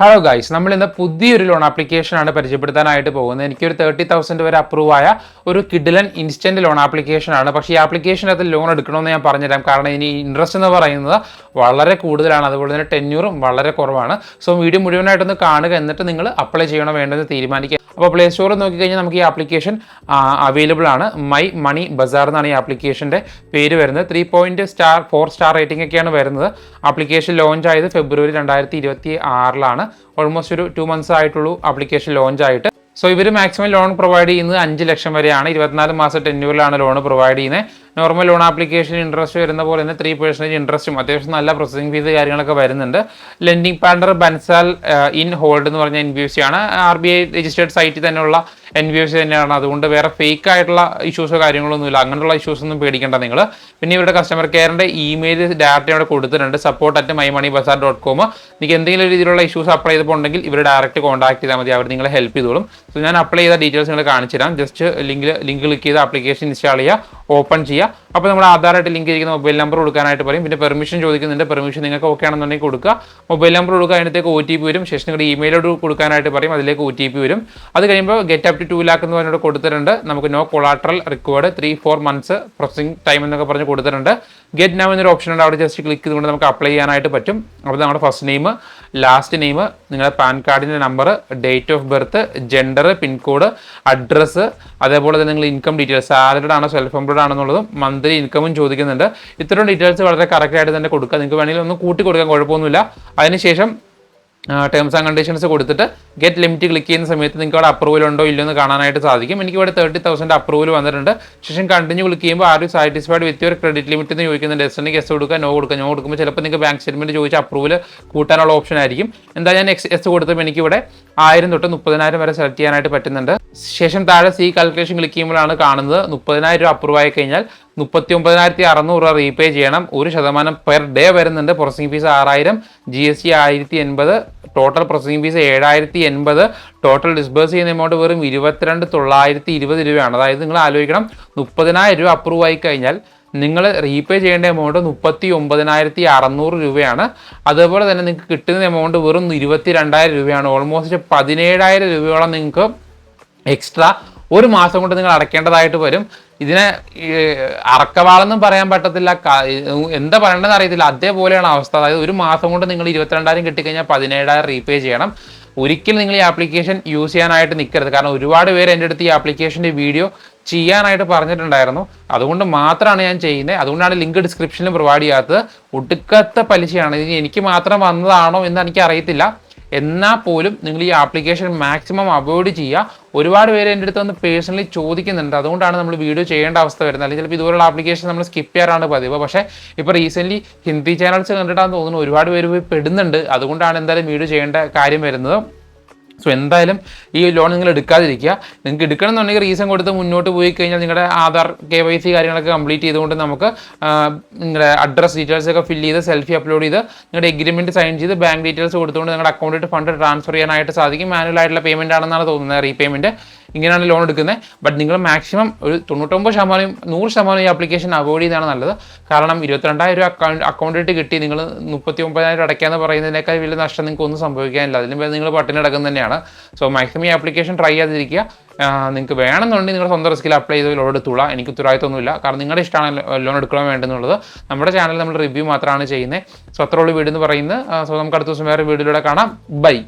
Hello guys, നമ്മൾ ഇന്ന് പുതിയൊരു ലോൺ ആപ്ലിക്കേഷനാണ് പരിചയപ്പെടുത്താനായിട്ട് പോകുന്നത്. എനിക്കൊരു 30,000 വരെ അപ്രൂവ് ആയ ഒരു കിഡിലൻ ഇൻസ്റ്റന്റ് ലോൺ ആപ്ലിക്കേഷനാണ്. പക്ഷേ ഈ ആപ്ലിക്കേഷനകത്ത് ലോൺ എടുക്കണമെന്ന് ഞാൻ പറഞ്ഞുതരാം. കാരണം ഇനി ഇൻട്രസ്റ്റ് എന്ന് പറയുന്നത് വളരെ കൂടുതലാണ്, അതുപോലെ തന്നെ ടെന്യൂറും വളരെ കുറവാണ്. സോ വീഡിയോ മുഴുവനായിട്ടൊന്ന് കാണുക, എന്നിട്ട് നിങ്ങൾ അപ്ലൈ ചെയ്യണോ വേണ്ടത് തീരുമാനിക്കുക. അപ്പോൾ പ്ലേ സ്റ്റോറിൽ നോക്കിക്കഴിഞ്ഞാൽ നമുക്ക് ഈ ആപ്ലിക്കേഷൻ അവൈലബിൾ ആണ്. മൈ മണി ബസാർ എന്നാണ് ഈ ആപ്ലിക്കേഷൻ്റെ പേര് വരുന്നത്. 3.4 സ്റ്റാർ റേറ്റിംഗ് ഒക്കെയാണ് വരുന്നത്. ആപ്ലിക്കേഷൻ ലോഞ്ച് ആയത് ഫെബ്രുവരി 2026 ഓൾമോസ്റ്റ് ഒരു 2 months ആയിട്ടുള്ളൂ ആപ്ലിക്കേഷൻ ലോഞ്ച് ആയിട്ട്. സോ ഇവർ മാക്സിമം ലോൺ പ്രൊവൈഡ് ചെയ്യുന്നത് 5 ലക്ഷം വരെയാണ്. 24 മാസം ടെന്യൂറിലാണ് ലോൺ പ്രൊവൈഡ് ചെയ്യുന്നത്. നോർമൽ ലോൺ ആപ്ലിക്കേഷൻ ഇൻട്രസ്റ്റ് വരുന്ന പോലെ തന്നെ 3% ഇൻട്രസ്റ്റും അത്യാവശ്യം നല്ല പ്രോസസിംഗ് ഫീസ് കാര്യങ്ങളൊക്കെ വരുന്നുണ്ട്. Lending partner Bansal in hold എന്ന് പറഞ്ഞ NBFC ആണ്. RBI രജിസ്റ്റേർഡ് സൈറ്റിൽ തന്നെയുള്ള NBFC തന്നെയാണ്. അതുകൊണ്ട് വേറെ ഫേക്ക് ആയിട്ടുള്ള ഇഷ്യൂസോ കാര്യങ്ങളൊന്നുമില്ല. അങ്ങനെയുള്ള ഇഷ്യൂസ് ഒന്നും പേടിക്കേണ്ട നിങ്ങൾ. പിന്നെ ഇവരുടെ കസ്റ്റമർ കെയറിൻ്റെ ഇമെയിൽ ഡയറക്റ്റ് അവിടെ കൊടുത്തിട്ടുണ്ട്, support@mymoneybazaar.com. നിങ്ങൾക്ക് എന്തെങ്കിലും രീതിയിലുള്ള ഇഷ്യൂസ് അപ്ലൈ ചെയ്തിട്ടുണ്ടെങ്കിൽ ഇവർ ഡയറക്റ്റ് കോൺടാക്ട് ചെയ്താൽ മതി, അവർ നിങ്ങളെ ഹെൽപ്പ് ചെയ്തോളും. സോ ഞാൻ അപ്ലൈ ചെയ്ത ഡീറ്റെയിൽസ് നിങ്ങൾ കാണിച്ചു തരാം. ജസ്റ്റ് ലിങ്ക് ക്ലിക്ക് ചെയ്ത് ആപ്ലിക്കേഷൻ ഇൻസ്റ്റാൾ ചെയ്യുക, ഓപ്പൺ ചെയ്യുക. അപ്പോൾ നമ്മൾ ആധാറായിട്ട് ലിങ്ക് ചെയ്തിരിക്കുന്ന മൊബൈൽ നമ്പർ കൊടുക്കാനായിട്ട് പറയും. പിന്നെ പെർമിഷൻ ചോദിക്കുന്നുണ്ട്. പെർമിഷൻ നിങ്ങൾക്ക് ഓക്കെ ആണെന്നുണ്ടെങ്കിൽ കൊടുക്കുക. മൊബൈൽ നമ്പർ കൊടുക്കുക, അതിനകത്തേക്ക് OTP വരും. ശേഷം നിങ്ങളുടെ ഇമെയിലോട് കൊടുക്കാനായിട്ട് പറയും, അതിലേക്ക് OTP വരും. അത് കഴിയുമ്പോൾ ഗെറ്റ് അപ് ടു 2 lakh എന്ന് പറഞ്ഞിട്ട് കൊടുത്തിട്ടുണ്ട്. നമുക്ക് no collateral required 3-4 months processing time എന്നൊക്കെ പറഞ്ഞ് കൊടുത്തിട്ടുണ്ട്. ഗെറ്റ് നൗ എന്നൊരു ഓപ്ഷൻ ഉണ്ട്, അവിടെ ജസ്റ്റ് ക്ലിക്ക് ചെയ്തുകൊണ്ട് നമുക്ക് അപ്ലൈ ചെയ്യാനായിട്ട് പറ്റും. അപ്പോൾ നമ്മുടെ ഫസ്റ്റ് നെയിം, ലാസ്റ്റ് നെയിം, നിങ്ങളുടെ പാൻ കാർഡിൻ്റെ number, date of birth, gender, pincode, address, അതേപോലെ തന്നെ നിങ്ങൾ ഇൻകം ഡീറ്റെയിൽസ്, സാലറിഡ് ആണോ സെൽഫ് എംപ്ലോയ്ഡ് ആണെന്നുള്ളതും മന്ത്ലി ഇൻകമും ചോദിക്കുന്നുണ്ട്. ഇത്തരം ഡീറ്റെയിൽസ് വളരെ കറക്റ്റായിട്ട് തന്നെ കൊടുക്കുക. നിങ്ങൾക്ക് വേണമെങ്കിൽ ഒന്ന് കൂട്ടി കൊടുക്കാൻ കുഴപ്പമൊന്നുമില്ല. അതിനുശേഷം ടേംസ് ആൻഡ് കണ്ടീഷൻസ് കൊടുത്തിട്ട് ഗെറ്റ് ലിമിറ്റ് ക്ലിക്ക് ചെയ്യുന്ന സമയത്ത് നിങ്ങൾക്ക് അവിടെ അപ്രൂവൽ ഉണ്ടോ ഇല്ലയോ എന്ന് കാണാനായിട്ട് സാധിക്കും. എനിക്ക് ഇവിടെ 30,000 അപ്രൂവൽ വന്നിട്ടുണ്ട്. ശേഷം കണ്ടിന്യൂ ക്ലിക്ക് ചെയ്യുമ്പോൾ are you satisfied with your credit limit എന്ന് ചോദിക്കുന്നുണ്ട്. എസ് കൊടുക്കുക, നോ കൊടുക്കുക. നോ കൊടുക്കുമ്പോൾ ചിലപ്പോൾ നിങ്ങൾക്ക് ബാങ്ക് സ്റ്റേറ്റ്മെൻറ്റ് ചോദിച്ച് അപ്രൂവൽ കൂട്ടാനുള്ള ഓപ്ഷൻ ആയിരിക്കും. എന്താ ഞാൻ എസ് കൊടുത്തപ്പോൾ എനിക്കിവിടെ 1000 തൊട്ട് 30,000 വരെ സെലക്ട് ചെയ്യാനായിട്ട് പറ്റുന്നുണ്ട്. ശേഷം താഴെ കാൽക്കുലേഷൻ ക്ലിക്ക് ചെയ്യുമ്പോഴാണ് കാണുന്നത് 30,000 രൂപ അപ്രൂവ് ആയി കഴിഞ്ഞാൽ 39,600 രൂപ റീപേ ചെയ്യണം. 1% പെർ ഡേ വരുന്നുണ്ട്. Processing fees 6000, GST 1080, total processing fees 7080, total disburse ചെയ്യുന്ന എമൗണ്ട് വെറും 22,920 രൂപയാണ്. അതായത് നിങ്ങൾ ആലോചിക്കണം, 30,000 രൂപ അപ്രൂവ് ആയി കഴിഞ്ഞാൽ നിങ്ങൾ റീപേ ചെയ്യേണ്ട എമൗണ്ട് 39,600 രൂപയാണ്. അതുപോലെ തന്നെ നിങ്ങൾക്ക് കിട്ടുന്ന എമൗണ്ട് വെറും 22,000 രൂപയാണ്. ഓൾമോസ്റ്റ് 17,000 രൂപയോളം നിങ്ങൾക്ക് എക്സ്ട്രാ ഒരു മാസം കൊണ്ട് നിങ്ങൾ അടയ്ക്കേണ്ടതായിട്ട് വരും. ഇതിനെ അറക്കവാളെന്നും പറയാൻ പറ്റത്തില്ല, എന്താ പറയേണ്ടതെന്ന് അറിയത്തില്ല. അതേപോലെയാണ് അവസ്ഥ. അതായത് ഒരു മാസം കൊണ്ട് നിങ്ങൾ 22,000 കിട്ടിക്കഴിഞ്ഞാൽ 17,000 റീപേ ചെയ്യണം. ഒരിക്കലും നിങ്ങൾ ഈ ആപ്ലിക്കേഷൻ യൂസ് ചെയ്യാനായിട്ട് നിൽക്കരുത്. കാരണം ഒരുപാട് പേര് എൻ്റെ അടുത്ത് ഈ ആപ്ലിക്കേഷൻ്റെ വീഡിയോ ചെയ്യാനായിട്ട് പറഞ്ഞിട്ടുണ്ടായിരുന്നു. അതുകൊണ്ട് മാത്രമാണ് ഞാൻ ചെയ്യുന്നത്. അതുകൊണ്ടാണ് ലിങ്ക് ഡിസ്ക്രിപ്ഷനിൽ പ്രൊവൈഡ് ചെയ്യാത്തത്. ഒടുക്കത്തെ പലിശയാണ്. ഇത് എനിക്ക് മാത്രം വന്നതാണോ എന്ന് എനിക്ക് അറിയത്തില്ല. എന്നാൽ പോലും നിങ്ങൾ ഈ ആപ്ലിക്കേഷൻ മാക്സിമം അവോയ്ഡ് ചെയ്യുക. ഒരുപാട് പേര് എൻ്റെ അടുത്ത് വന്ന് പേഴ്സണലി ചോദിക്കുന്നുണ്ട്. അതുകൊണ്ടാണ് നമ്മൾ വീഡിയോ ചെയ്യേണ്ട അവസ്ഥ വരുന്നത്. അല്ലെങ്കിൽ ചിലപ്പോൾ ഇതുപോലുള്ള ആപ്ലിക്കേഷൻ നമ്മൾ സ്കിപ്പ് ചെയ്യാറാണ് പതിവ്. പക്ഷേ ഇപ്പോൾ റീസെൻ്റ്ലി ഹിന്ദി ചാനൽസ് കണ്ടിട്ടാണെന്ന് തോന്നുന്നു ഒരുപാട് പേര് പോയി പെടുന്നുണ്ട്. അതുകൊണ്ടാണ് എന്തായാലും വീഡിയോ ചെയ്യേണ്ട കാര്യം വരുന്നത്. സോ എന്തായാലും ഈ ലോൺ നിങ്ങൾ എടുക്കാതിരിക്കുക. നിങ്ങൾക്ക് എടുക്കണമെന്നുണ്ടെങ്കിൽ റീസൺ കൊടുത്ത് മുന്നോട്ട് പോയി കഴിഞ്ഞാൽ നിങ്ങളുടെ ആധാർ KYC കാര്യങ്ങളൊക്കെ കംപ്ലീറ്റ് ചെയ്തുകൊണ്ട് നമുക്ക് നിങ്ങളുടെ അഡ്രസ് ഡീറ്റെയിൽസ് ഒക്കെ ഫില്ല് ചെയ്ത് സെൽഫി അപ്ലോഡ് ചെയ്ത് നിങ്ങളുടെ എഗ്രിമെൻറ്റ് സൈൻ ചെയ്ത് ബാങ്ക് ഡീറ്റെയിൽസ് കൊടുത്തുകൊണ്ട് നിങ്ങളുടെ അക്കൗണ്ടിൽ ഫണ്ട് ട്രാൻസ്ഫർ ചെയ്യാനായിട്ട് സാധിക്കും. മാനുവൽ ആയിട്ടുള്ള പേയ്മെൻറ്റ് ആണെന്നാണ് തോന്നുന്നത്, റീപേയ്മെൻറ്റ്. ഇങ്ങനെയാണ് ലോൺ എടുക്കുന്നത്. ബട്ട് നിങ്ങൾ മാക്സിമം ഒരു 99%, 100% ഈ ആപ്ലിക്കേഷൻ അവോയ്ഡ് ചെയ്യുന്നതാണ് നല്ലത്. കാരണം 22,000 രൂപ അക്കൗണ്ടിട്ട് കിട്ടി നിങ്ങൾ 39,000 അടയ്ക്കാന്ന് പറയുന്നതിനേക്കാൾ വലിയ നഷ്ടം നിങ്ങൾക്ക് ഒന്നും സംഭവിക്കാനില്ല. അതിന് നിങ്ങൾ പട്ടിണി കിടക്കുന്നത് തന്നെയാണ്. സോ മാക്സിമം ഈ ആപ്ലിക്കേഷൻ ട്രൈ ചെയ്യാതിരിക്കുക. നിങ്ങൾക്ക് വേണമെന്നുണ്ടെങ്കിൽ നിങ്ങൾ സ്വന്തം റിസ്കിൽ അപ്ലൈ ചെയ്ത് ലോൺ എടുത്തുള്ള. എനിക്ക് ഉത്തരവാദിത്തമൊന്നുമില്ല. കാരണം നിങ്ങളുടെ ഇഷ്ടമാണ് ലോൺ എടുക്കണം വേണ്ടെന്നുള്ളത്. നമ്മുടെ ചാനലിൽ നമ്മൾ റിവ്യൂ മാത്രമാണ് ചെയ്യുന്നത്. സോ അത്രയുള്ള വീട് എന്ന് പറയുന്നത്. സോ നമുക്ക് അടുത്ത ദിവസം വേറെ വീഡിയോയിലൂടെ കാണാം. ബൈ.